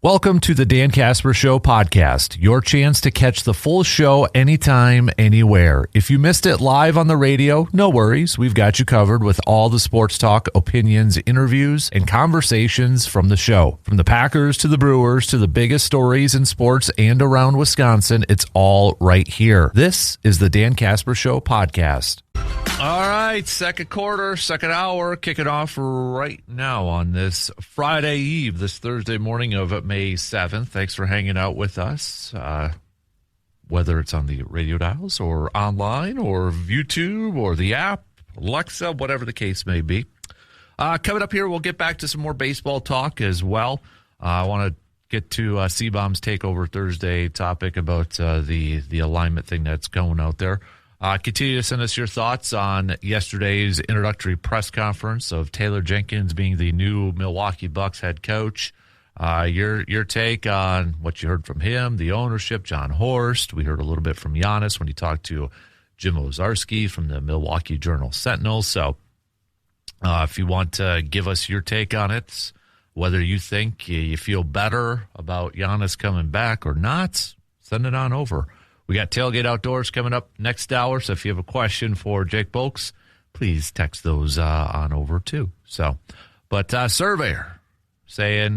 Welcome to the Dan Casper Show podcast, your chance to catch the full show anytime, anywhere. If you missed it live on the radio, no worries. We've got you covered with all the sports talk, opinions, interviews, and conversations from the show. From the Packers to the Brewers to the biggest stories in sports and around Wisconsin, it's all right here. This is the Dan Casper Show podcast. All right, second quarter, second hour, kicking off right now on this Friday Eve, this Thursday morning of May 7th. Thanks for hanging out with us, whether it's on the radio dials or online or YouTube or the app, Alexa, whatever the case may be. Coming up here, we'll get back to some more baseball talk as well. I want to get to C-Bomb's Takeover Thursday topic about the alignment thing that's going out there. Continue to send us your thoughts on yesterday's introductory press conference of Taylor Jenkins being the new Milwaukee Bucks head coach. Your take on what you heard from him, the ownership, John Horst. We heard a little bit from Giannis when he talked to Jim Owczarski from the Milwaukee Journal-Sentinel. So if you want to give us your take on it, whether you think you feel better about Giannis coming back or not, send it on over. We got Tailgate Outdoors coming up next hour, so if you have a question for Jake Bolks, please text those on over too. But Surveyor saying,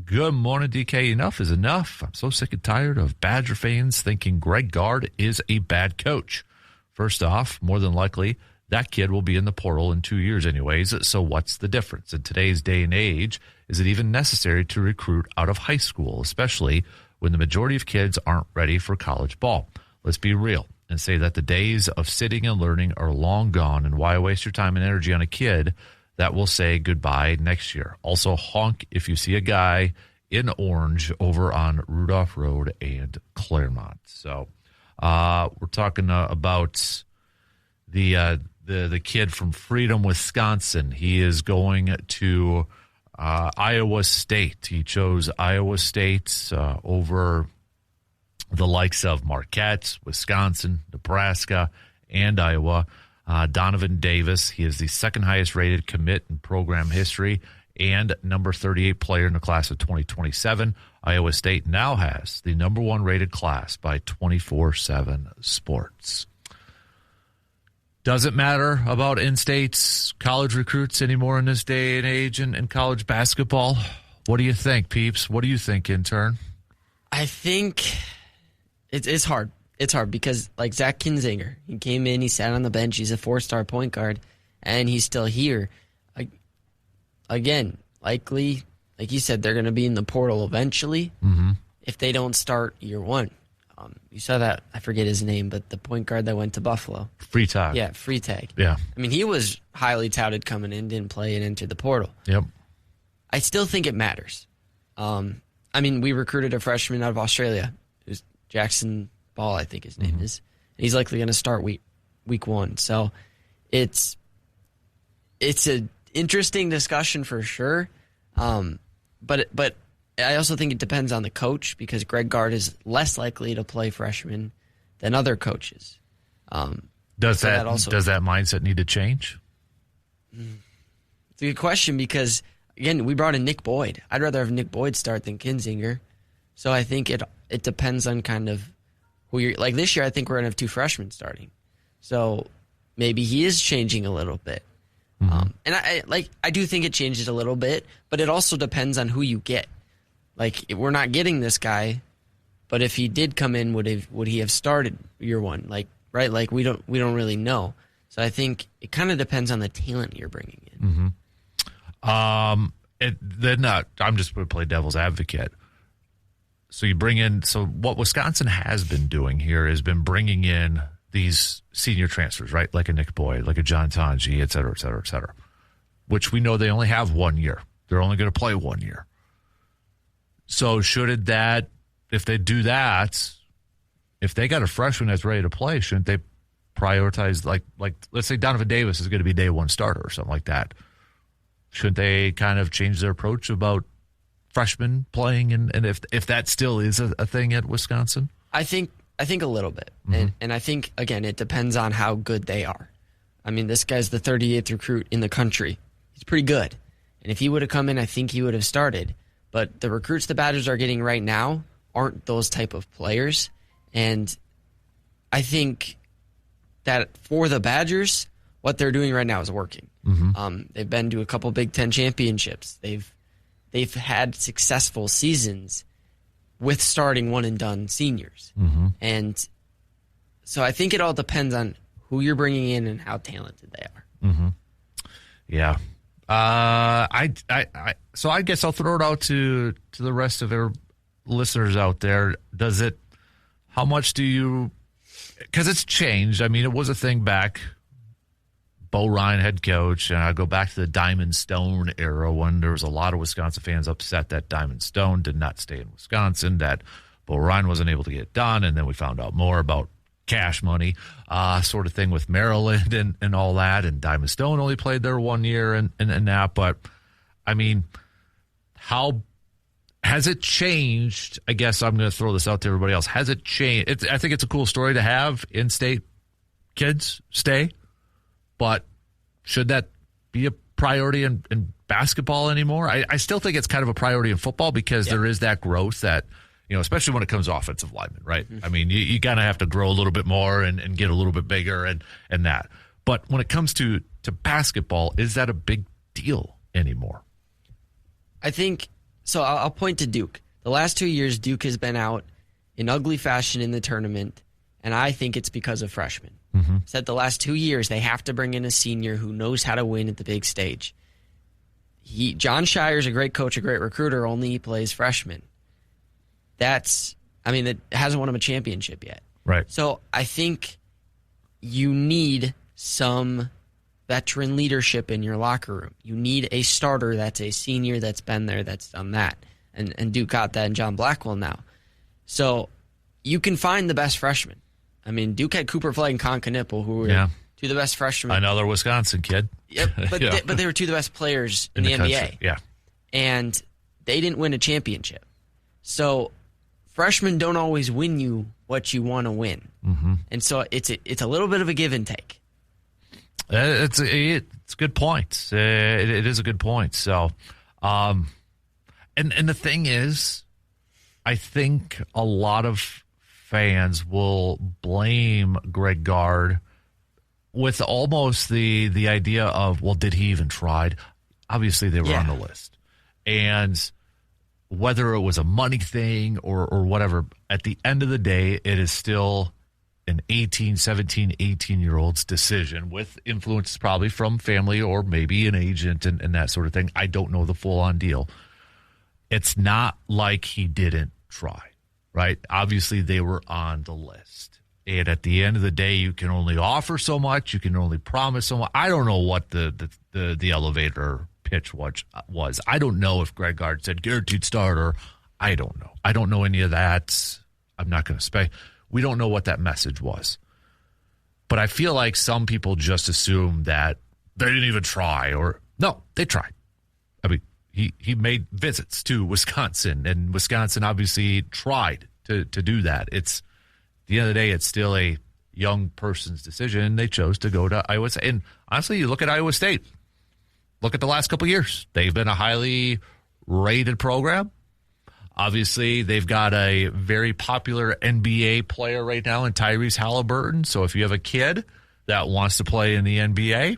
good morning, DK. Enough is enough. I'm so sick and tired of Badger fans thinking Greg Gard is a bad coach. First off, more than likely, that kid will be in the portal in 2 years anyways, so what's the difference? In today's day and age, is it even necessary to recruit out of high school, especially when the majority of kids aren't ready for college ball? Let's be real and say that the days of sitting and learning are long gone, and why waste your time and energy on a kid that will say goodbye next year? Also, honk if you see a guy in orange over on Rudolph Road and Claremont. So we're talking about the kid from Freedom, Wisconsin. He is going to Iowa State. He chose Iowa State over the likes of Marquette, Wisconsin, Nebraska, and Iowa. Donovan Davis, he is the second highest rated commit in program history and number 38 player in the class of 2027. Iowa State now has the number one rated class by 24/7 Sports. Doesn't matter about in-states college recruits anymore in this day and age in college basketball. What do you think, peeps? What do you think, intern? I think it's hard. It's hard because, like Zach Kinzinger, he came in, he sat on the bench, he's a 4-star point guard, and he's still here. Again, likely, like you said, they're going to be in the portal eventually if they don't start year one. You saw that, I forget his name, but the point guard that went to Buffalo. Freitag. Yeah, Freitag. Yeah. I mean, he was highly touted coming in, didn't play, and entered the portal. Yep. I still think it matters. I mean, we recruited a freshman out of Australia, who's Jackson Ball, I think his name is. And he's likely going to start week one. So it's an interesting discussion for sure. But I also think it depends on the coach, because Greg Gard is less likely to play freshmen than other coaches. Does that mindset need to change? It's a good question because, again, we brought in Nick Boyd. I'd rather have Nick Boyd start than Kinzinger. So I think it depends on kind of who you're like. This year, I think we're going to have 2 freshmen starting. So maybe he is changing a little bit. And I do think it changes a little bit, but it also depends on who you get. Like, we're not getting this guy, but if he did come in, would he have started year one? Like, right? Like, we don't really know. So I think it kind of depends on the talent you're bringing in. I'm just going to play devil's advocate. So you bring in. So what Wisconsin has been doing here has been bringing in these senior transfers, right? Like a Nick Boyd, like a John Tanji, et cetera, et cetera, et cetera. Which we know they only have 1 year. They're only going to play 1 year. So if they do that, if they got a freshman that's ready to play, shouldn't they prioritize, like let's say Donovan Davis is going to be day one starter or something like that? Shouldn't they kind of change their approach about freshmen playing, and if that still is a thing at Wisconsin? I think a little bit. And I think, again, it depends on how good they are. I mean, this guy's the 38th recruit in the country. He's pretty good. And if he would have come in, I think he would have started. But the recruits the Badgers are getting right now aren't those type of players. And I think that for the Badgers, what they're doing right now is working. They've been to a couple Big Ten championships. They've had successful seasons with starting one-and-done seniors. And so I think it all depends on who you're bringing in and how talented they are. Yeah. So I guess I'll throw it out to the rest of our listeners out there. How much do you, because it's changed. I mean, it was a thing back, Bo Ryan head coach, and I go back to the Diamond Stone era when there was a lot of Wisconsin fans upset that Diamond Stone did not stay in Wisconsin, that Bo Ryan wasn't able to get it done, and then we found out more about cash money sort of thing with Maryland and all that, and Diamond Stone only played there 1 year and that. But, I mean, how has it changed? I guess I'm going to throw this out to everybody else. Has it changed? I think it's a cool story to have in-state kids stay, but should that be a priority in basketball anymore? I still think it's kind of a priority in football because there is that growth that, especially when it comes to offensive linemen, right? I mean, you kind of have to grow a little bit more and get a little bit bigger and that. But when it comes to basketball, is that a big deal anymore? I think, so I'll point to Duke. The last 2 years, Duke has been out in ugly fashion in the tournament, and I think it's because of freshmen. Said the last 2 years, they have to bring in a senior who knows how to win at the big stage. John Shire's a great coach, a great recruiter, only he plays freshmen. That hasn't won him a championship yet. Right. So I think you need some veteran leadership in your locker room. You need a starter that's a senior that's been there, that's done that. And Duke got that in John Blackwell now. So you can find the best freshmen. I mean, Duke had Cooper Flagg and Con Knipple, who were two of the best freshmen. Another Wisconsin kid. Yep, but they were two of the best players in the NBA. Country. Yeah. And they didn't win a championship. So freshmen don't always win you what you want to win. And so it's a little bit of a give and take. It's a good point. It is a good point. So, and the thing is, I think a lot of fans will blame Greg Gard with almost the idea of, well, did he even try? Obviously, they were on the list. And whether it was a money thing or whatever, at the end of the day, it is still an 17, 18-year-old's decision with influences probably from family or maybe an agent and that sort of thing. I don't know the full-on deal. It's not like he didn't try, right? Obviously, they were on the list. And at the end of the day, you can only offer so much. You can only promise so much. I don't know what the elevator pitch was. I don't know if Greg Gard said guaranteed starter. I don't know. I don't know any of that. I'm not going to say. We don't know what that message was. But I feel like some people just assume that they didn't even try, or no, they tried. I mean, he made visits to Wisconsin, and Wisconsin obviously tried to do that. It's at the end of the day, it's still a young person's decision. They chose to go to Iowa State. And honestly, you look at Iowa State. Look at the last couple of years. They've been a highly rated program. Obviously, they've got a very popular NBA player right now in Tyrese Halliburton. So if you have a kid that wants to play in the NBA,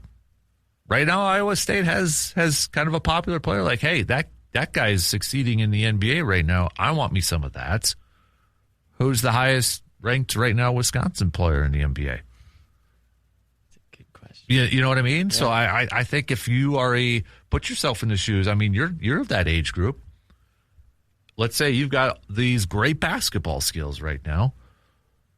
right now Iowa State has kind of a popular player. Like, hey, that guy is succeeding in the NBA right now. I want me some of that. Who's the highest ranked right now Wisconsin player in the NBA? That's a good question. You know what I mean? Yeah. So I think if you are put yourself in the shoes. I mean, you're of that age group. Let's say you've got these great basketball skills right now.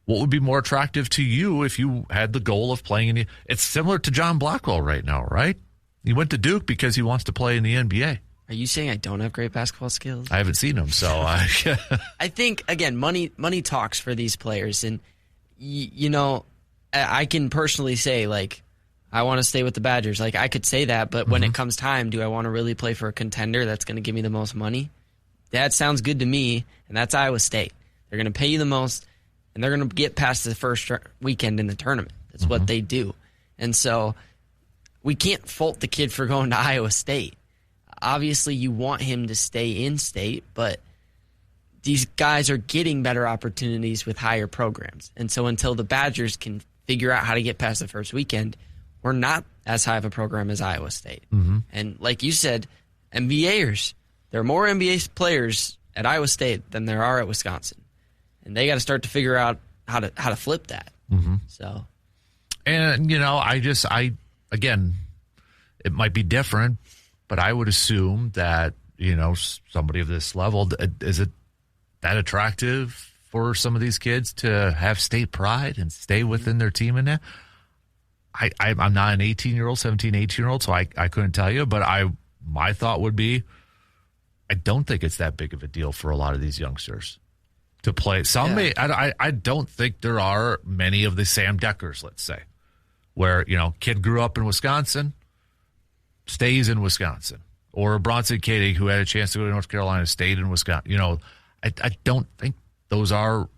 What would be more attractive to you if you had the goal of playing in it's similar to John Blackwell right now, right? He went to Duke because he wants to play in the NBA. Are you saying I don't have great basketball skills? I haven't seen him, so I think, again, money talks for these players. And, I can personally say, like, I want to stay with the Badgers. Like, I could say that, but when it comes time, do I want to really play for a contender that's going to give me the most money? That sounds good to me, and that's Iowa State. They're going to pay you the most, and they're going to get past the first weekend in the tournament. That's what they do. And so we can't fault the kid for going to Iowa State. obviously you want him to stay in state, but these guys are getting better opportunities with higher programs. And so until the Badgers can figure out how to get past the first weekend, we're not as high of a program as Iowa State. Mm-hmm. And like you said, NBAers, there are more NBA players at Iowa State than there are at Wisconsin. And they got to start to figure out how to flip that. Mm-hmm. So, and again, it might be different, but I would assume that somebody of this level, is it that attractive for some of these kids to have state pride and stay within their team in that? I'm not an 18-year-old, 17, 18-year-old, so I couldn't tell you, but my thought would be I don't think it's that big of a deal for a lot of these youngsters to play. I don't think there are many of the Sam Deckers, let's say, where, kid grew up in Wisconsin, stays in Wisconsin, or Bronson Katie, who had a chance to go to North Carolina, stayed in Wisconsin. I don't think those are.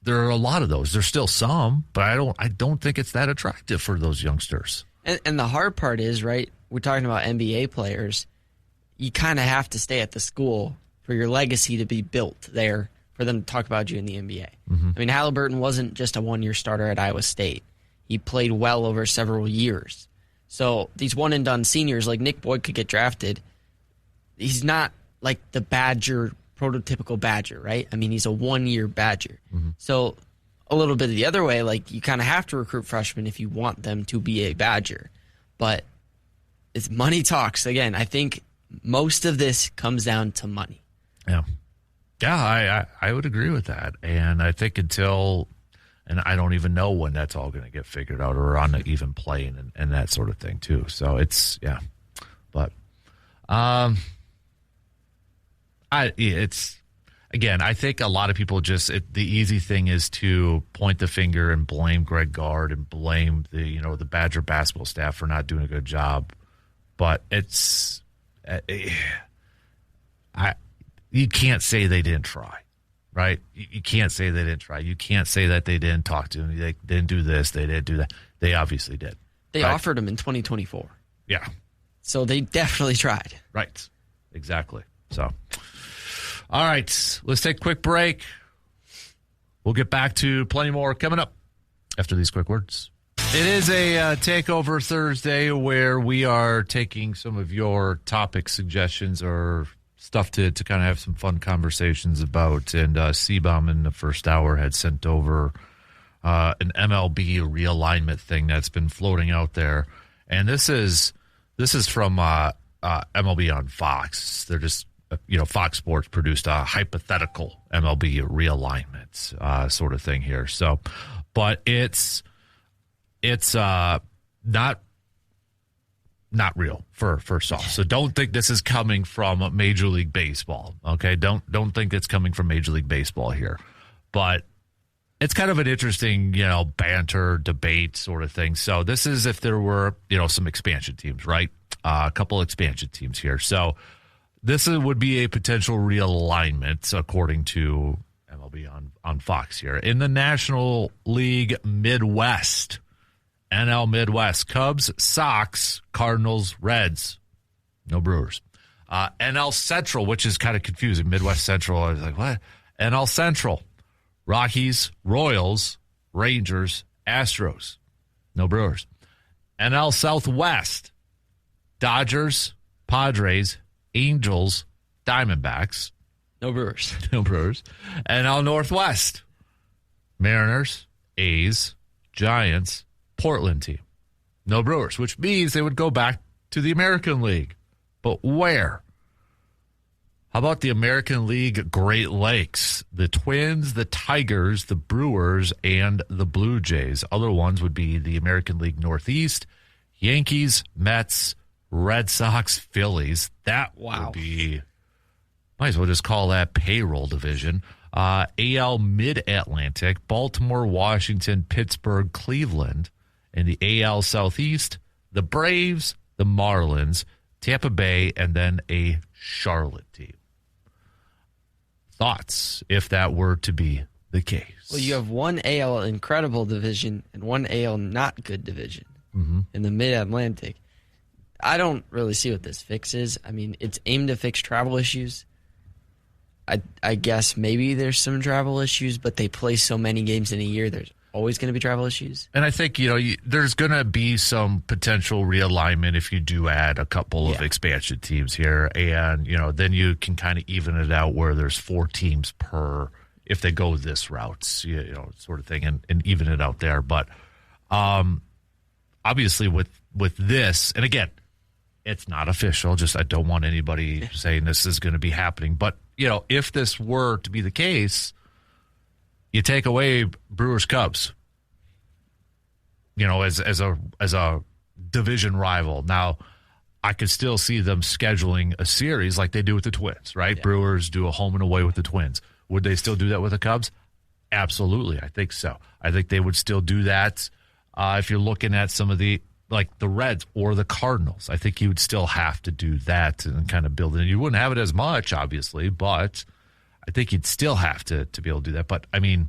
There are a lot of those. There's still some, but I don't think it's that attractive for those youngsters. And the hard part is, right, we're talking about NBA players. You kind of have to stay at the school for your legacy to be built there for them to talk about you in the NBA. Mm-hmm. I mean, Halliburton wasn't just a one-year starter at Iowa State. He played well over several years. So these one-and-done seniors, like Nick Boyd could get drafted. He's not like the Badger, prototypical Badger, right? I mean, he's a one-year Badger. Mm-hmm. So a little bit of the other way, like you kind of have to recruit freshmen if you want them to be a Badger. But it's money talks. Again, I think most of this comes down to money. Yeah. Yeah, I would agree with that. And I think and I don't even know when that's all going to get figured out or on the even playing and that sort of thing too. So it's, yeah. But, again, I think a lot of people the easy thing is to point the finger and blame Greg Gard and blame the Badger basketball staff for not doing a good job. But you can't say they didn't try, right? You can't say they didn't try. You can't say that they didn't talk to him. They didn't do this. They didn't do that. They obviously did. They right? offered him in 2024. Yeah. So they definitely tried. Right. Exactly. So, all right, let's take a quick break. We'll get back to plenty more coming up after these quick words. It is a Takeover Thursday where we are taking some of your topic suggestions or stuff to kind of have some fun conversations about. And C-Bomb in the first hour had sent over an MLB realignment thing that's been floating out there. And this is from MLB on Fox. They're just, Fox Sports produced a hypothetical MLB realignment sort of thing here. So, but it's not real first off. So don't think this is coming from Major League Baseball. Okay. Don't think it's coming from Major League Baseball here, but it's kind of an interesting, banter debate sort of thing. So this is if there were, some expansion teams, right? A couple expansion teams here. So this would be a potential realignment according to MLB on Fox here. In the National League Midwest, NL Midwest, Cubs, Sox, Cardinals, Reds. No Brewers. NL Central, which is kind of confusing. Midwest Central, I was like, what? NL Central, Rockies, Royals, Rangers, Astros. No Brewers. NL Southwest, Dodgers, Padres, Angels, Diamondbacks. No Brewers. No Brewers. NL Northwest, Mariners, A's, Giants, Portland team. No Brewers, which means they would go back to the American League. But where? How about the American League Great Lakes? The Twins, the Tigers, the Brewers, and the Blue Jays. Other ones would be the American League Northeast, Yankees, Mets, Red Sox, Phillies. That would be, might as well just call that payroll division. AL Mid-Atlantic, Baltimore, Washington, Pittsburgh, Cleveland. In the AL Southeast, the Braves, the Marlins, Tampa Bay, and then a Charlotte team. Thoughts if that were to be the case? Well, you have one AL incredible division and one AL not good division in the Mid-Atlantic. I don't really see what this fix is. I mean, it's aimed to fix travel issues. I guess maybe there's some travel issues, but they play so many games in a year, there's always going to be travel issues. And I think, there's going to be some potential realignment if you do add a couple of expansion teams here. And, then you can kind of even it out where there's 4 teams per, if they go this route, sort of thing, and even it out there. But obviously with this, and again, it's not official. Just I don't want anybody saying this is going to be happening. But, if this were to be the case, you take away Brewers Cubs, as a division rival. Now, I could still see them scheduling a series like they do with the Twins, right? Yeah. Brewers do a home and away with the Twins. Would they still do that with the Cubs? Absolutely. I think so. I think they would still do that. If you're looking at some of the Reds or the Cardinals, I think you would still have to do that and kind of build it. You wouldn't have it as much, obviously, but I think you'd still have to be able to do that. But, I mean,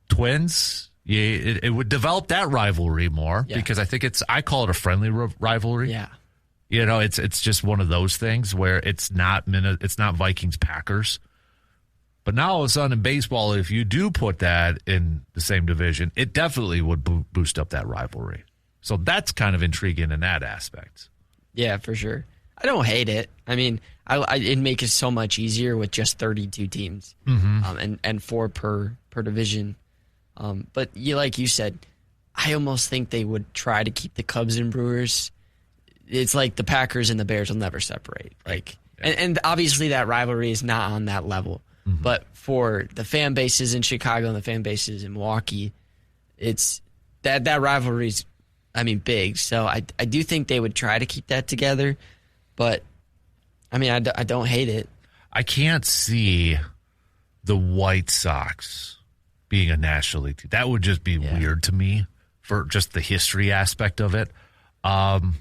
Twins, it would develop that rivalry more because I think I call it a friendly rivalry. Yeah. It's just one of those things where it's not Vikings-Packers. But now all of a sudden in baseball, if you do put that in the same division, it definitely would boost up that rivalry. So that's kind of intriguing in that aspect. Yeah, for sure. I don't hate it. I mean, it'd make it so much easier with just 32 teams and 4 per division. But like you said, I almost think they would try to keep the Cubs and Brewers. It's like the Packers and the Bears will never separate. And obviously that rivalry is not on that level. Mm-hmm. But for the fan bases in Chicago and the fan bases in Milwaukee, it's that rivalry's, big. So I do think they would try to keep that together. But, I don't hate it. I can't see the White Sox being a National League team. That would just be weird to me for just the history aspect of it. The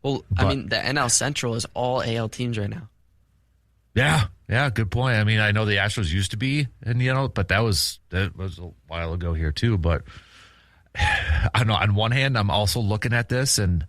NL Central is all AL teams right now. Yeah, good point. I know the Astros used to be, but that was a while ago here too. But I don't know. On one hand, I'm also looking at this and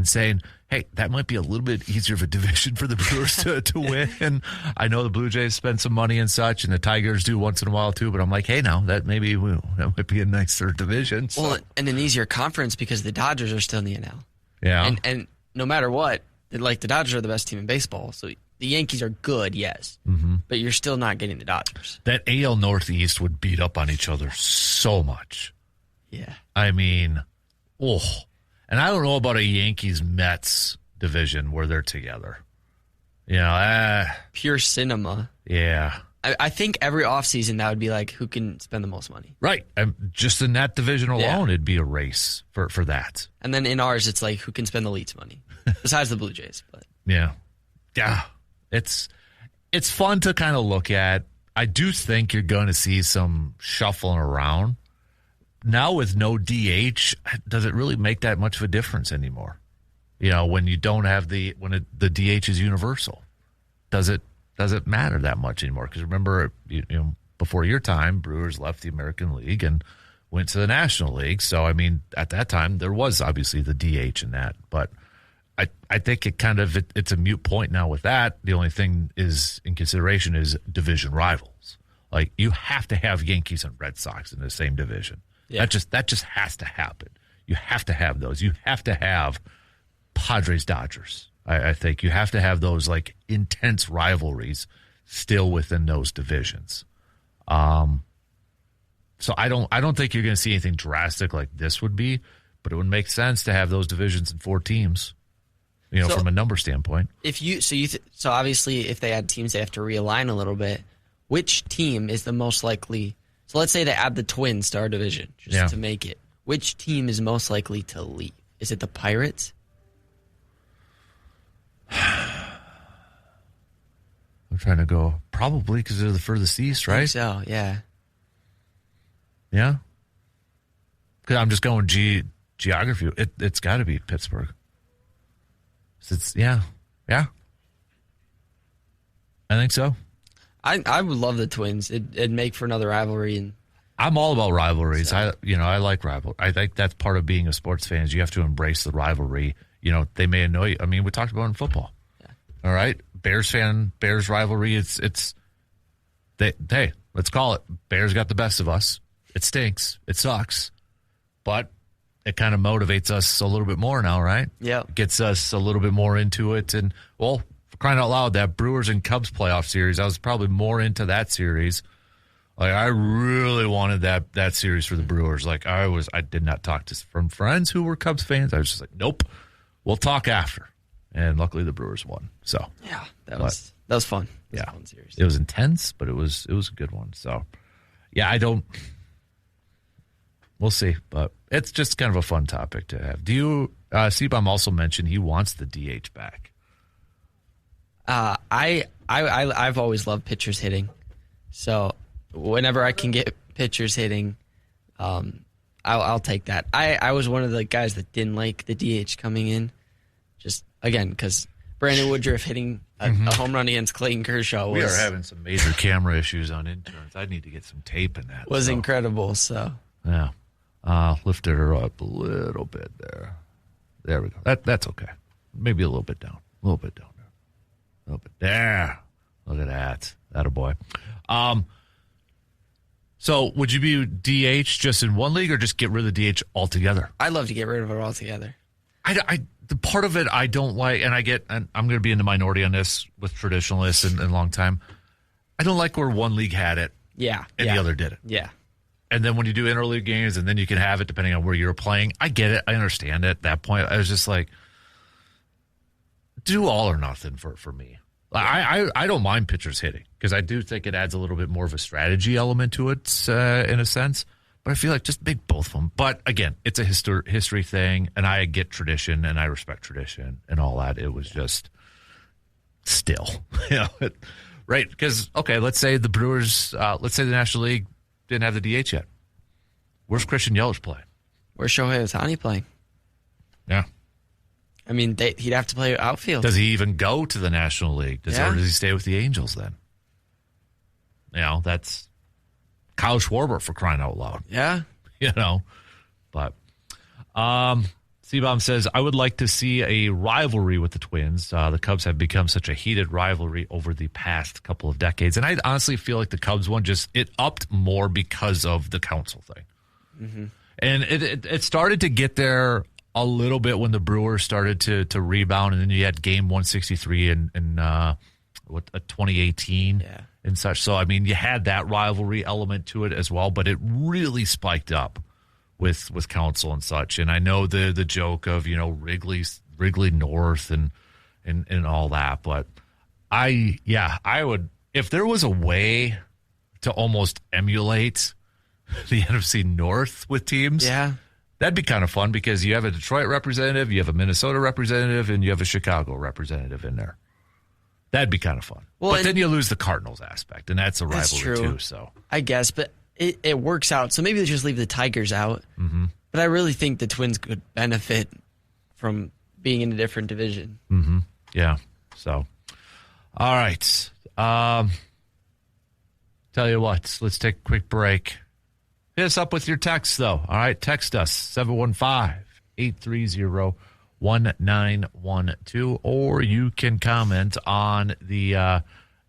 saying, hey, that might be a little bit easier of a division for the Brewers to win. And I know the Blue Jays spend some money and such, and the Tigers do once in a while too. But I'm like, hey, now that might be a nicer division. So. Well, and an easier conference because the Dodgers are still in the NL. Yeah, and no matter what, the Dodgers are the best team in baseball. So. The Yankees are good, yes, but you're still not getting the Dodgers. That AL Northeast would beat up on each other so much. Yeah. And I don't know about a Yankees-Mets division where they're together. Pure cinema. Yeah. I think every offseason that would be like, who can spend the most money? Right. Just in that division alone, it'd be a race for that. And then in ours, it's like, who can spend the least money? Besides the Blue Jays. But Yeah. It's fun to kind of look at. I do think you're going to see some shuffling around. Now with no DH, does it really make that much of a difference anymore? When you don't have the DH is universal, does it matter that much anymore? Because remember, before your time, Brewers left the American League and went to the National League. So at that time there was obviously the DH in that, but. I think it's a moot point now with that. The only thing is in consideration is division rivals. Like you have to have Yankees and Red Sox in the same division. Yeah. That just has to happen. You have to have those. You have to have Padres Dodgers. I think you have to have those like intense rivalries still within those divisions. So I don't think you're going to see anything drastic like this would be, but it would make sense to have those divisions in 4 teams. From a number standpoint. So obviously, if they add teams, they have to realign a little bit. Which team is the most likely? So let's say they add the Twins to our division to make it. Which team is most likely to leave? Is it the Pirates? I'm trying to go probably because they're the furthest east, right? I think so, yeah. Yeah. Because I'm just going geography. It's got to be Pittsburgh. Yeah. I think so. I would love the Twins. It'd make for another rivalry, and I'm all about rivalries. So. I like rivalry. I think that's part of being a sports fan is you have to embrace the rivalry. They may annoy you. I mean, we talked about it in football. Yeah. All right, Bears rivalry. It's hey, let's call it. Bears got the best of us. It stinks. It sucks, but it kind of motivates us a little bit more now, right? Yeah, gets us a little bit more into it. And well, for crying out loud, that Brewers and Cubs playoff series, I was probably more into that series. Like I really wanted that series for the Brewers. Like I did not talk to from friends who were Cubs fans. I was just like, nope, we'll talk after. And luckily the Brewers won. So yeah, that was fun. It was a fun series. It was intense, but it was a good one. So yeah, we'll see, but it's just kind of a fun topic to have. Do you? Seabum also mentioned he wants the DH back. I've always loved pitchers hitting, so whenever I can get pitchers hitting, I'll take that. I was one of the guys that didn't like the DH coming in, just again because Brandon Woodruff hitting a home run against Clayton Kershaw we are having some major camera issues on interns. I need to get some tape in that. Was incredible. So yeah. Lifted her up a little bit there. There we go. That's okay. Maybe a little bit down. A little bit down there. A little bit there. Look at that. Attaboy. So would you be DH just in one league or just get rid of the DH altogether? I'd love to get rid of it altogether. The part of it I don't like, and I'm going to be in the minority on this with traditionalists and long time. I don't like where one league had it. Yeah. And the other did it. Yeah. And then when you do interleague games and then you can have it depending on where you're playing, I get it. I understand it. At that point, I was just like, do all or nothing for me. I don't mind pitchers hitting because I do think it adds a little bit more of a strategy element to it in a sense. But I feel like just make both of them. But again, it's a history thing, and I get tradition and I respect tradition and all that. It was just still, right? Because, okay, let's say the Brewers, let's say the National League didn't have the DH yet. Where's Christian Yelich playing? Where's Shohei Ohtani playing? Yeah. I mean, he'd have to play outfield. Does he even go to the National League? Or does he stay with the Angels then? That's Kyle Schwarber for crying out loud. Yeah. But C-Bomb says, I would like to see a rivalry with the Twins. The Cubs have become such a heated rivalry over the past couple of decades. And I honestly feel like the Cubs one it upped more because of the council thing. Mm-hmm. And it started to get there a little bit when the Brewers started to rebound. And then you had game 163 in 2018 and such. So, I mean, you had that rivalry element to it as well, but it really spiked up with council and such. And I know the joke of, Wrigley North and all that, but I would, if there was a way to almost emulate the NFC North with teams, that'd be kind of fun because you have a Detroit representative, you have a Minnesota representative, and you have a Chicago representative in there. That'd be kind of fun. Well, but then you lose the Cardinals aspect, and that's a rivalry too. So I guess, but it works out. So maybe they just leave the Tigers out. Mm-hmm. But I really think the Twins could benefit from being in a different division. Mm-hmm. Yeah. So, all right. Tell you what, let's take a quick break. Hit us up with your text, though. All right, text us, 715-830-1912, or you can comment on the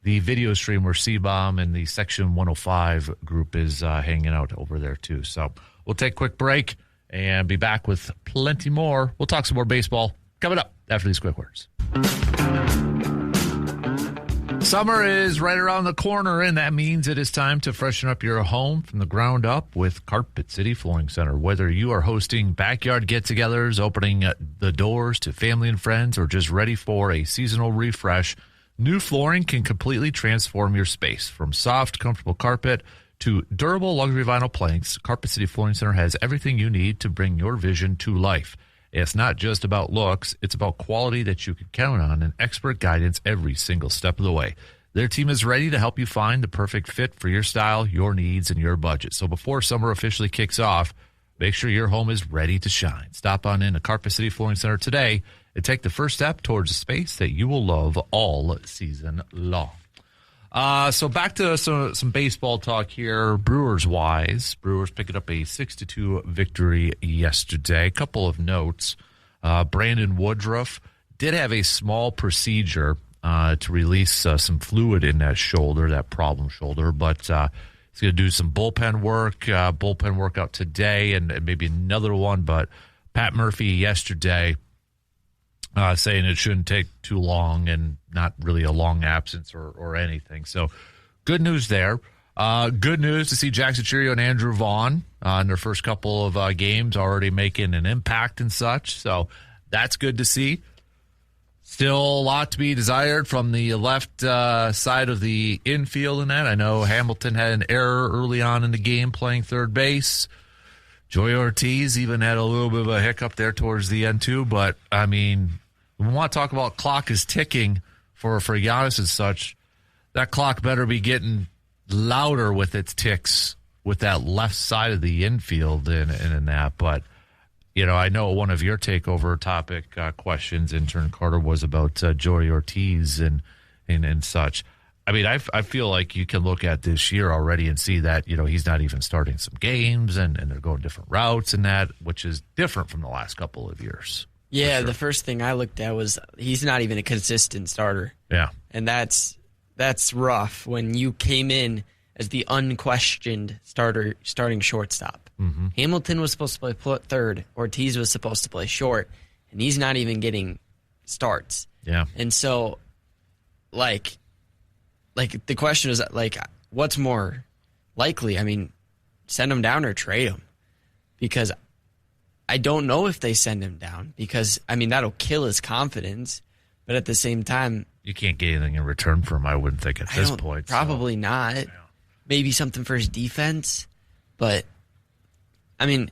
video stream where C-Bomb and the Section 105 group is hanging out over there, too. So we'll take a quick break and be back with plenty more. We'll talk some more baseball coming up after these quick words. Summer is right around the corner, and that means it is time to freshen up your home from the ground up with Carpet City Flooring Center. Whether you are hosting backyard get-togethers, opening the doors to family and friends, or just ready for a seasonal refresh, new flooring can completely transform your space. From soft, comfortable carpet to durable luxury vinyl planks, Carpet City Flooring Center has everything you need to bring your vision to life. It's not just about looks, it's about quality that you can count on and expert guidance every single step of the way. Their team is ready to help you find the perfect fit for your style, your needs, and your budget. So before summer officially kicks off, make sure your home is ready to shine. Stop on in to Carpet City Flooring Center today and take the first step towards a space that you will love all season long. So back to some baseball talk here. Brewers-wise, Brewers picking up a 6-2 victory yesterday. A couple of notes. Brandon Woodruff did have a small procedure to release some fluid in that shoulder, that problem shoulder, but he's going to do some bullpen workout today and maybe another one. But Pat Murphy yesterday saying it shouldn't take too long and not really a long absence or anything. So good news there. Good news to see Jackson Chirio and Andrew Vaughn in their first couple of games already making an impact and such. So that's good to see. Still a lot to be desired from the left side of the infield in that. I know Hamilton had an error early on in the game playing third base. Joey Ortiz even had a little bit of a hiccup there towards the end too. But, I mean, we want to talk about clock is ticking for Giannis and such. That clock better be getting louder with its ticks with that left side of the infield and in that. But, you know, I know one of your takeover topic questions, intern Carter, was about Joey Ortiz and such. I mean, I feel like you can look at this year already and see that, you know, he's not even starting some games and they're going different routes and that, which is different from the last couple of years. Yeah, sure. The first thing I looked at was he's not even a consistent starter. Yeah. And that's rough when you came in as the unquestioned starting shortstop. Mm-hmm. Hamilton was supposed to play third. Ortiz was supposed to play short, and he's not even getting starts. Yeah. And so, like the question is, like, what's more likely? I mean, send him down or trade him? Because I don't know if they send him down because, I mean, that'll kill his confidence. But at the same time, you can't get anything in return for him, I wouldn't think, at this point. Probably not. Yeah. Maybe something for his defense. But, I mean,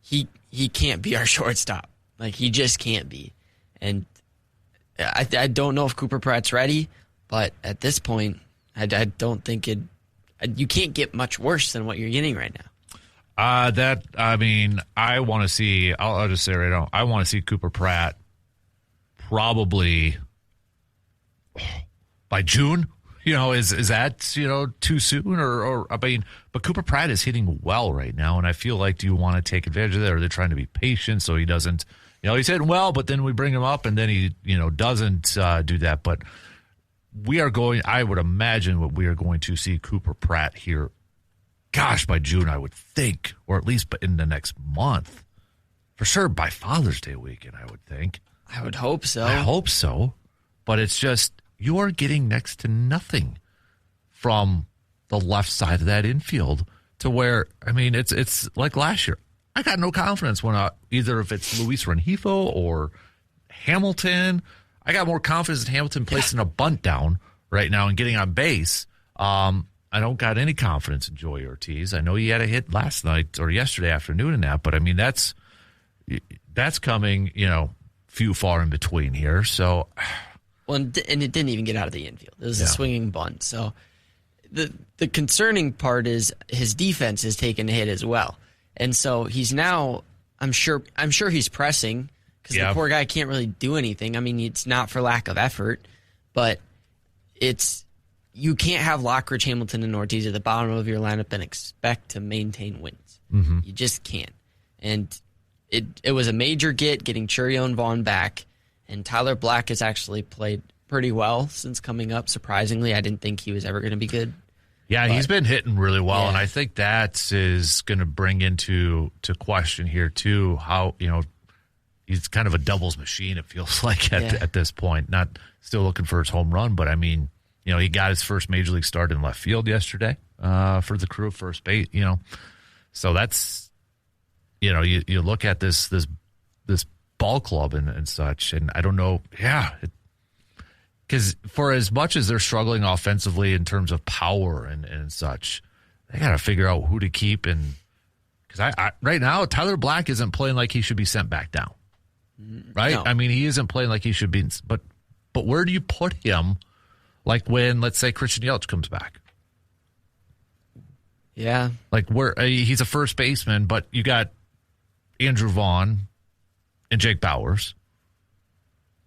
he can't be our shortstop. Like, he just can't be. And I don't know if Cooper Pratt's ready, but at this point, I don't think you can't get much worse than what you're getting right now. I want to see, I'll just say right now, I want to see Cooper Pratt probably by June. You know, is that, you know, too soon or I mean, but Cooper Pratt is hitting well right now, and I feel like, do you want to take advantage of that, or they're trying to be patient so he doesn't, you know, he's hitting well, but then we bring him up and then he, you know, doesn't do that. But I would imagine what we are going to see Cooper Pratt here, gosh, by June, I would think, or at least in the next month. For sure, by Father's Day weekend, I would think. I would hope so. I hope so. But it's just, you are getting next to nothing from the left side of that infield to where, I mean, it's like last year. I got no confidence when either if it's Luis Rengifo or Hamilton. I got more confidence in Hamilton placing a bunt down right now and getting on base. I don't got any confidence in Joey Ortiz. I know he had a hit last night or yesterday afternoon in that, but I mean, that's coming, you know, few far in between here. So, well, and it didn't even get out of the infield. It was a swinging bunt. So the concerning part is his defense has taken a hit as well. And so he's now, I'm sure he's pressing because the poor guy can't really do anything. I mean, it's not for lack of effort, but you can't have Lockridge, Hamilton, and Ortiz at the bottom of your lineup and expect to maintain wins. Mm-hmm. You just can't. And it was a major getting Chirio and Vaughn back, and Tyler Black has actually played pretty well since coming up. Surprisingly, I didn't think he was ever going to be good. Yeah, he's been hitting really well, and I think that is going to bring into question here too how, you know, he's kind of a doubles machine, it feels like at this point. Not still looking for his home run, but I mean, you know, he got his first major league start in left field yesterday for the Crew, first base. You know, so that's, you know, you look at this ball club and such, and I don't know, because for as much as they're struggling offensively in terms of power and such, they got to figure out who to keep. And because I right now, Tyler Black isn't playing like he should be sent back down, right? No. I mean, he isn't playing like he should be. But where do you put him? Like when, let's say, Christian Yelich comes back. Yeah. Like where he's a first baseman, but you got Andrew Vaughn and Jake Bauers.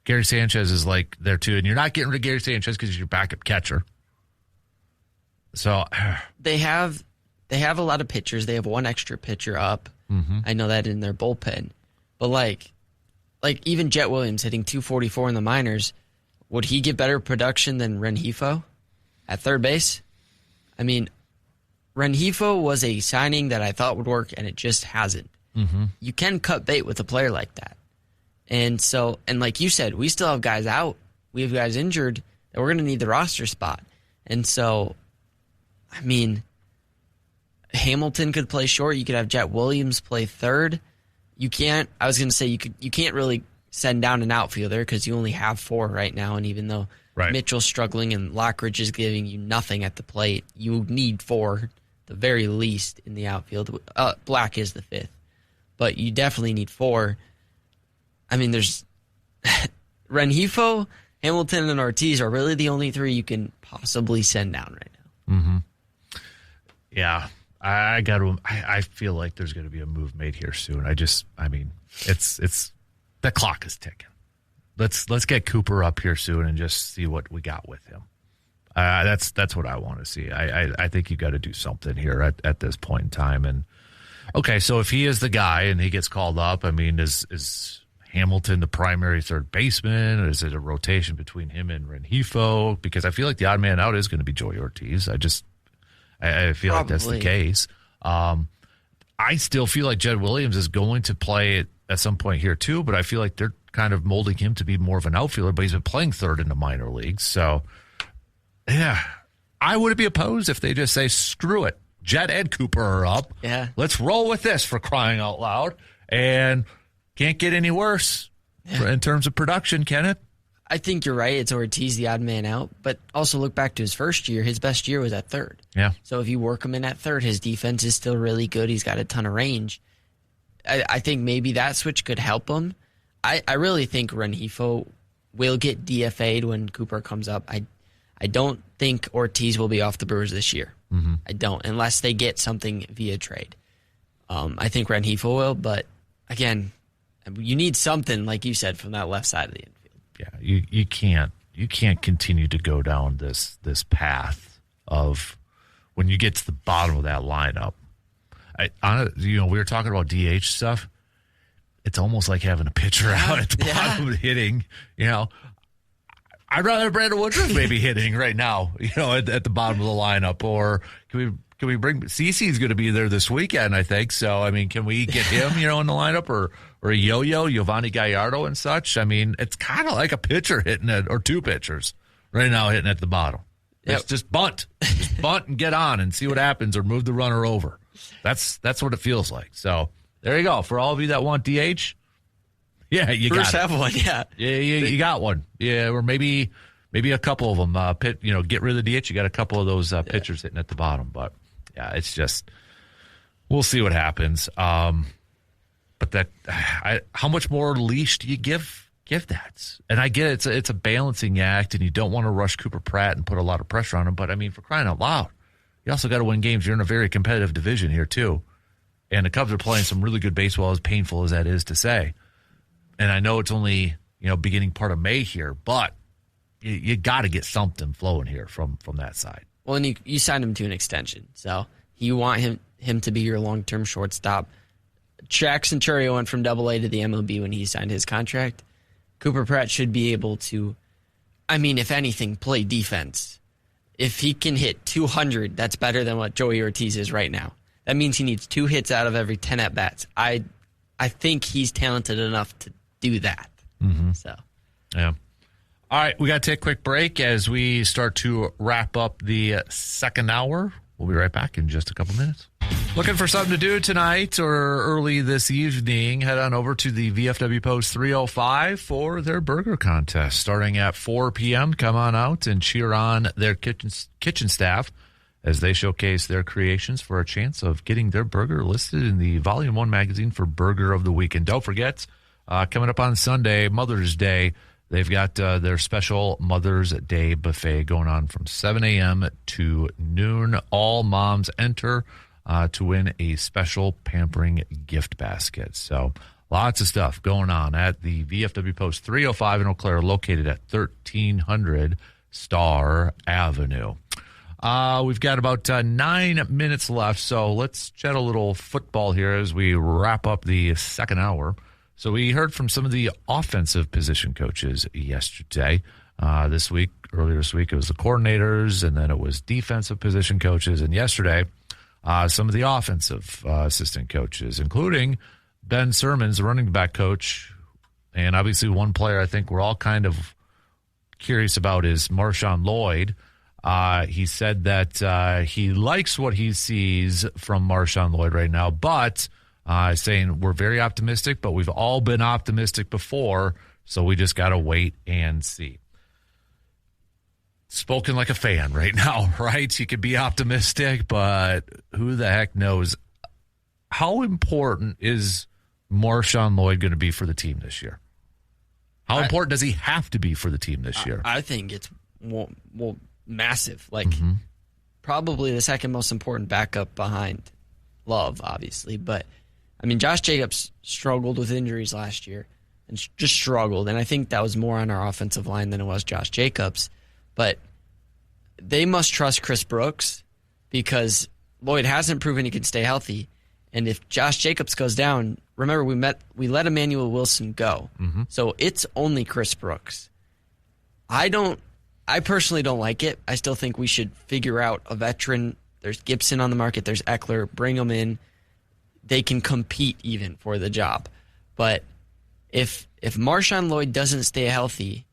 Gary Sanchez is like there too, and you're not getting rid of Gary Sanchez because he's your backup catcher. So they have a lot of pitchers. They have one extra pitcher up. Mm-hmm. I know that in their bullpen. But like even Jet Williams hitting 244 in the minors, would he get better production than Rengifo at third base? I mean, Rengifo was a signing that I thought would work, and it just hasn't. Mm-hmm. You can cut bait with a player like that. And so, and like you said, we still have guys out. We have guys injured that we're going to need the roster spot. And so, I mean, Hamilton could play short. You could have Jet Williams play third. You can't, I was going to say, you can't really send down an outfielder because you only have 4 right now. And even though Mitchell's struggling and Lockridge is giving you nothing at the plate, you need 4, the very least, in the outfield. Black is the 5th. But you definitely need 4. I mean, there's Rengifo, Hamilton, and Ortiz are really the only 3 you can possibly send down right now. Mm-hmm. Yeah. I feel like there's going to be a move made here soon. It's the clock is ticking. Let's get Cooper up here soon and just see what we got with him. That's what I want to see. I think you got to do something here at this point in time. And okay, so if he is the guy and he gets called up, I mean, is Hamilton the primary third baseman? Or is it a rotation between him and Rengifo? Because I feel like the odd man out is going to be Joey Ortiz. I feel like that's the case. I still feel like Jed Williams is going to play at some point here too, but I feel like they're kind of molding him to be more of an outfielder, but he's been playing third in the minor leagues. So, yeah, I wouldn't be opposed if they just say, screw it. Jed and Cooper are up. Yeah. Let's roll with this, for crying out loud. And can't get any worse in terms of production, can it? I think you're right. It's Ortiz, the odd man out. But also look back to his first year. His best year was at third. Yeah. So if you work him in at third, his defense is still really good. He's got a ton of range. I think maybe that switch could help him. I really think Rengifo will get DFA'd when Cooper comes up. I don't think Ortiz will be off the Brewers this year. Mm-hmm. I don't, unless they get something via trade. I think Rengifo will, but again, you need something, like you said, from that left side of the infield. Yeah, you can't continue to go down this path of when you get to the bottom of that lineup. We were talking about DH stuff. It's almost like having a pitcher out at the bottom of hitting. I'd rather Brandon Woodruff maybe hitting right now. At the bottom of the lineup. Or can we bring CeCe's going to be there this weekend? I think so. I mean, can we get him in the lineup or a yo-yo, Giovanni Gallardo and such? I mean, it's kind of like a pitcher hitting it, or 2 pitchers right now hitting at the bottom. Yep. It's just bunt and get on and see what happens, or move the runner over. That's what it feels like. So there you go. For all of you that want DH, yeah, you Bruce got it. Have one, yeah. Yeah, you got one. Yeah, or maybe a couple of them. Get rid of the DH. You got a couple of those pitchers hitting at the bottom. But yeah, it's just, we'll see what happens. But how much more leash do you give that? And I get it's a balancing act, and you don't want to rush Cooper Pratt and put a lot of pressure on him. But I mean, for crying out loud, you also got to win games. You're in a very competitive division here too, and the Cubs are playing some really good baseball, as painful as that is to say. And I know it's only beginning part of May here, but you got to get something flowing here from that side. Well, and you signed him to an extension, so you want him to be your long-term shortstop. Jack Centurio went from AA to the MLB when he signed his contract. Cooper Pratt should be able to, if anything, play defense. If he can hit 200, that's better than what Joey Ortiz is right now. That means he needs 2 hits out of every 10 at-bats. I think he's talented enough to do that. Mm-hmm. So, yeah. All right, we got to take a quick break as we start to wrap up the second hour. We'll be right back in just a couple minutes. Looking for something to do tonight or early this evening, head on over to the VFW Post 305 for their burger contest. Starting at 4 p.m., come on out and cheer on their kitchen staff as they showcase their creations for a chance of getting their burger listed in the Volume 1 magazine for Burger of the Week. And don't forget, coming up on Sunday, Mother's Day, they've got their special Mother's Day buffet going on from 7 a.m. to noon. All moms enter to win a special pampering gift basket. So lots of stuff going on at the VFW Post 305 in Eau Claire, located at 1300 Star Avenue. We've got about 9 minutes left, so let's chat a little football here as we wrap up the second hour. So we heard from some of the offensive position coaches yesterday. Earlier this week, it was the coordinators, and then it was defensive position coaches. And yesterday, some of the offensive assistant coaches, including Ben Sermons, the running back coach. And obviously one player I think we're all kind of curious about is Marshawn Lloyd. He said that he likes what he sees from Marshawn Lloyd right now, but saying we're very optimistic, but we've all been optimistic before, so we just got to wait and see. Spoken like a fan right now, right? You could be optimistic, but who the heck knows? How important is Marshawn Lloyd going to be for the team this year? How important does he have to be for the team this year? I think it's massive. Like, probably the second most important backup behind Love, obviously. But, I mean, Josh Jacobs struggled with injuries last year and just struggled. And I think that was more on our offensive line than it was Josh Jacobs. But they must trust Chris Brooks because Lloyd hasn't proven he can stay healthy. And if Josh Jacobs goes down, remember we let Emmanuel Wilson go. Mm-hmm. So it's only Chris Brooks. I personally don't like it. I still think we should figure out a veteran. There's Gibson on the market. There's Eckler. Bring them in. They can compete even for the job. But if Marshawn Lloyd doesn't stay healthy,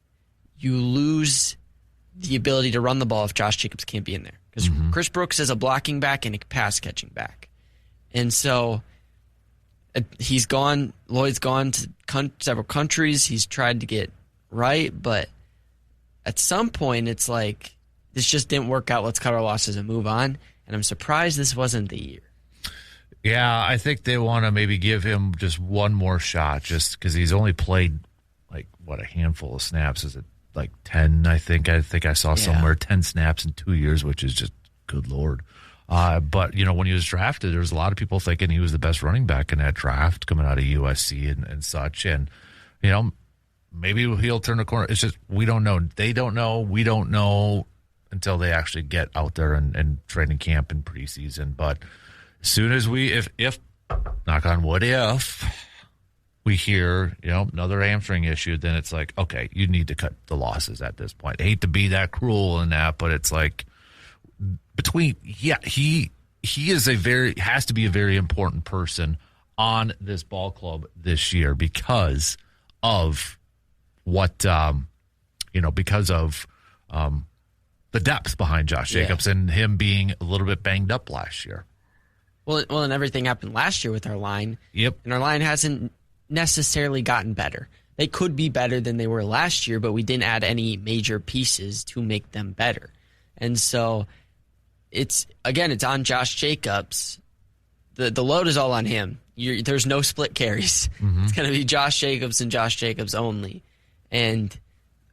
you lose the ability to run the ball if Josh Jacobs can't be in there. Because Chris Brooks is a blocking back and a pass-catching back. And so he's gone. Lloyd's gone to several countries. He's tried to get right, but at some point it's like, this just didn't work out. Let's cut our losses and move on. And I'm surprised this wasn't the year. Yeah, I think they want to maybe give him just one more shot just because he's only played, a handful of snaps. Is it 10? I think I saw somewhere 10 snaps in 2 years, which is just good Lord. But, when he was drafted, there was a lot of people thinking he was the best running back in that draft coming out of USC and such. And, maybe he'll turn the corner. It's just we don't know. They don't know. We don't know until they actually get out there and training camp and preseason. But as soon as if knock on wood, if we hear, another hamstring issue, then it's like, okay, you need to cut the losses at this point. I hate to be that cruel in that, but it's like he has to be a very important person on this ball club this year because of what because of the depth behind Josh Jacobs and him being a little bit banged up last year. Well, and everything happened last year with our line. Yep. And our line hasn't necessarily gotten better. They could be better than they were last year, but we didn't add any major pieces to make them better. And so it's on Josh Jacobs. The load is all on him. There's no split carries. Mm-hmm. It's going to be Josh Jacobs and Josh Jacobs only. And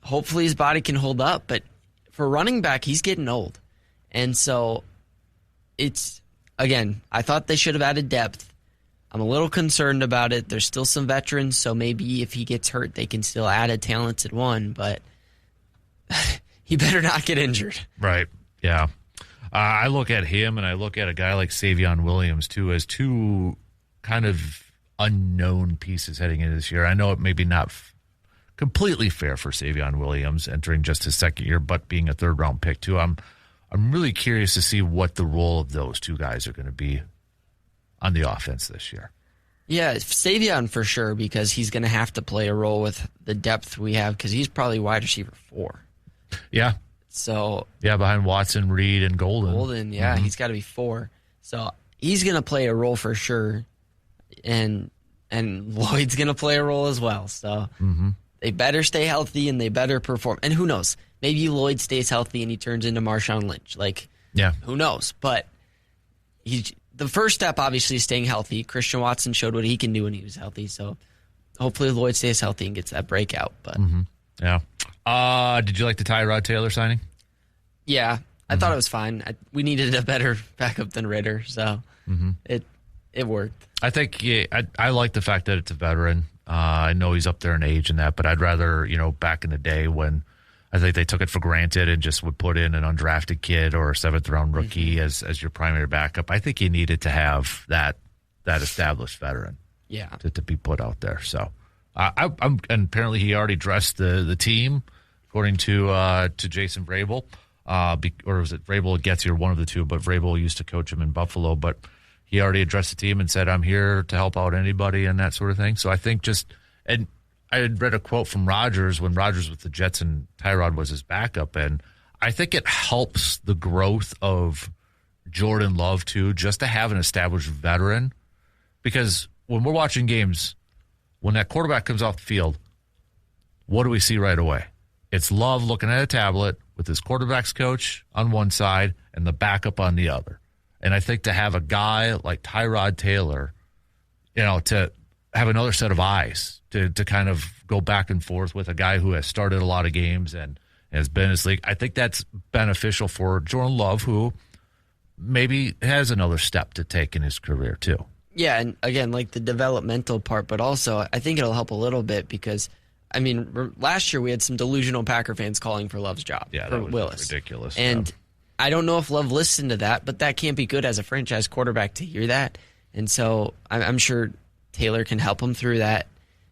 hopefully his body can hold up. But for running back, he's getting old. And so I thought they should have added depth. I'm a little concerned about it. There's still some veterans, so maybe if he gets hurt, they can still add a talented one. But he better not get injured. Right, yeah. I look at him and I look at a guy like Savion Williams, too, as two kind of unknown pieces heading into this year. I know it may be not completely fair for Savion Williams entering just his second year, but being a third-round pick, too. I'm really curious to see what the role of those two guys are going to be on the offense this year. Yeah, Savion for sure, because he's going to have to play a role with the depth we have, because he's probably wide receiver 4. Yeah. So behind Watson, Reed, and Golden. He's got to be 4. So he's going to play a role for sure, and Lloyd's going to play a role as well. So they better stay healthy and they better perform. And who knows? Maybe Lloyd stays healthy and he turns into Marshawn Lynch. Who knows? But the first step, obviously, is staying healthy. Christian Watson showed what he can do when he was healthy. So hopefully Lloyd stays healthy and gets that breakout. But yeah. Did you like the Tyrod Taylor signing? Yeah, I thought it was fine. We needed a better backup than Ritter, so it worked. I think I like the fact that it's a veteran. I know he's up there in age and that, but I'd rather, back in the day when I think they took it for granted and just would put in an undrafted kid or a 7th-round rookie as your primary backup. I think you needed to have that established veteran to be put out there. So, and apparently he already dressed the team, according to Jason Vrabel. Or was it Vrabel or Getzier, one of the two, but Vrabel used to coach him in Buffalo, but he already addressed the team and said, I'm here to help out anybody and that sort of thing. So I think and I had read a quote from Rodgers when Rodgers with the Jets and Tyrod was his backup, and I think it helps the growth of Jordan Love too, just to have an established veteran, because when we're watching games, when that quarterback comes off the field, what do we see right away? It's Love looking at a tablet with his quarterback's coach on one side and the backup on the other. And I think to have a guy like Tyrod Taylor, to have another set of eyes to kind of go back and forth with a guy who has started a lot of games and has been in this league, I think that's beneficial for Jordan Love, who maybe has another step to take in his career too. Yeah, and again, like the developmental part, but also I think it'll help a little bit because, I mean, last year we had some delusional Packer fans calling for Love's job. Yeah, that was Willis. Ridiculous. And I don't know if Love listened to that, but that can't be good as a franchise quarterback to hear that. And so I'm sure Taylor can help him through that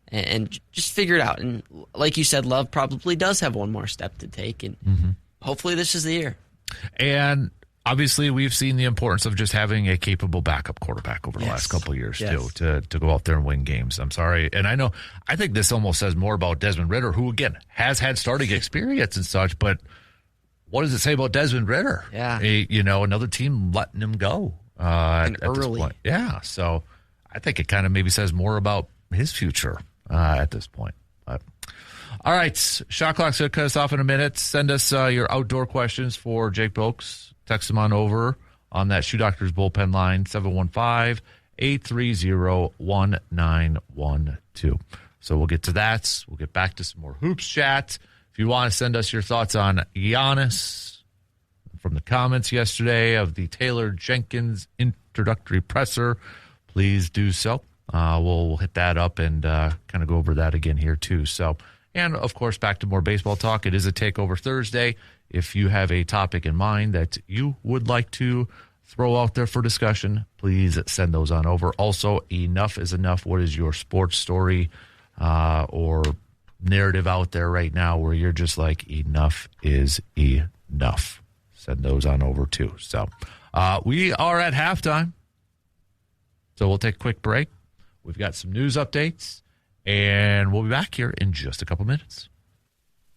and just figure it out. And like you said, Love probably does have one more step to take, and hopefully this is the year. And obviously, we've seen the importance of just having a capable backup quarterback over the last couple of years, too, to go out there and win games. I'm sorry. And I think this almost says more about Desmond Ridder, who, again, has had starting experience and such, but what does it say about Desmond Ridder? Yeah. Another team letting him go at this point. Yeah, so I think it kind of maybe says more about his future at this point. But all right, shot clock's going to cut us off in a minute. Send us your outdoor questions for Jake Bilks. Text them on over on that Shoe Doctors bullpen line, 715-830-1912. So we'll get to that. We'll get back to some more hoops chat. If you want to send us your thoughts on Giannis from the comments yesterday of the Taylor Jenkins introductory presser, please do so. We'll hit that up and kind of go over that again here too. So, and of course, back to more baseball talk. It is a Takeover Thursday. If you have a topic in mind that you would like to throw out there for discussion, please send those on over. Also, enough is enough. What is your sports story or narrative out there right now where you're just like, enough is enough? Send those on over too. So we are at halftime. So we'll take a quick break. We've got some news updates, and we'll be back here in just a couple minutes.